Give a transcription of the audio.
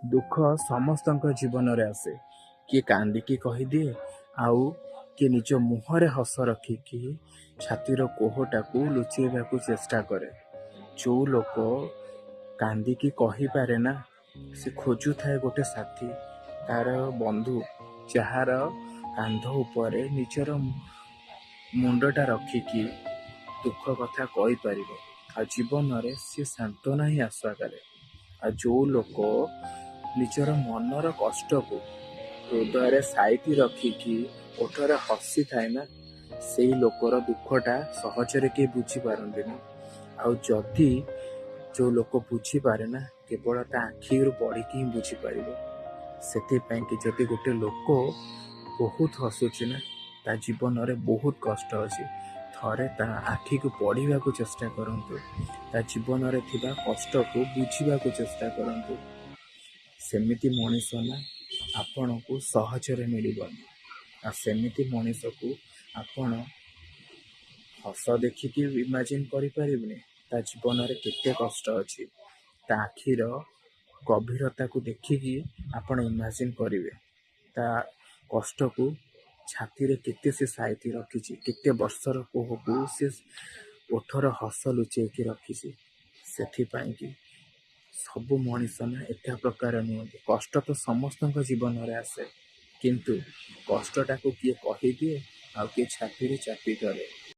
ଦୁଃଖ ସମସ୍ତଙ୍କ ଜୀବନରେ ଆସେ। କିଏ କାନ୍ଦିକି କହିଦିଏ, ଆଉ କିଏ ନିଜ ମୁହଁରେ ହସ ରଖିକି ଛାତିର କୋହଟାକୁ ଲୁଚେଇବାକୁ ଚେଷ୍ଟା କରେ। ଯେଉଁ ଲୋକ କାନ୍ଦିକି କହିପାରେ ନା, ସେ ଖୋଜୁଥାଏ ଗୋଟେ ସାଥୀ, ତାର ବନ୍ଧୁ, ଯାହାର କାନ୍ଧ ଉପରେ ନିଜର ମୁଣ୍ଡଟା ରଖିକି ଦୁଃଖ କଥା କହିପାରିବ। ଆଉ ଜୀବନରେ ସିଏ ସାନ୍ତ୍ୱନା ହିଁ ଆଶା କରେ। ଆଉ ଯେଉଁ ଲୋକ ନିଜର ମନର କଷ୍ଟକୁ ହୃଦୟରେ ସାଇତି ରଖିକି ଓଠରେ ହସିଥାଏ ନା, ସେଇ ଲୋକର ଦୁଃଖଟା ସହଜରେ କେହି ବୁଝିପାରନ୍ତିନି। ଆଉ ଯଦି ଯେଉଁ ଲୋକ ବୁଝିପାରେ ନା, କେବଳ ତା ଆଖିରୁ ପଢ଼ିକି ହିଁ ବୁଝିପାରିବ। ସେଥିପାଇଁ କି ଯଦି ଗୋଟେ ଲୋକ ବହୁତ ହସୁଛି ନା, ତା ଜୀବନରେ ବହୁତ କଷ୍ଟ ଅଛି। ଥରେ ତା ଆଖିକୁ ପଢ଼ିବାକୁ ଚେଷ୍ଟା କରନ୍ତୁ, ତା ଜୀବନରେ ଥିବା କଷ୍ଟକୁ ବୁଝିବାକୁ ଚେଷ୍ଟା କରନ୍ତୁ। ସେମିତି ମଣିଷ ନା ଆପଣଙ୍କୁ ସହଜରେ ମିଳିବନି। ଆଉ ସେମିତି ମଣିଷକୁ ଆପଣ ହସ ଦେଖିକି ଇମାଜିନ୍ କରିପାରିବେନି ତା ଜୀବନରେ କେତେ କଷ୍ଟ ଅଛି। ତା ଆଖିର ଗଭୀରତାକୁ ଦେଖିକି ଆପଣ ଇମାଜିନ୍ କରିବେ ତା କଷ୍ଟକୁ ଛାତିରେ କେତେ ସେ ସାଇତି ରଖିଛି, କେତେ ବର୍ଷର କୋହକୁ ସେ ଓଠର ହସ ଲୁଚେଇକି ରଖିଛି। ସେଥିପାଇଁ କି ସବୁ ମଣିଷ ନା ଏକା ପ୍ରକାର ନୁହନ୍ତି। କଷ୍ଟ ତ ସମସ୍ତଙ୍କ ଜୀବନରେ ଆସେ, କିନ୍ତୁ କଷ୍ଟଟାକୁ କିଏ କହିଦିଏ, ଆଉ କିଏ ଛାତିରେ ଚାପି ଧରେ।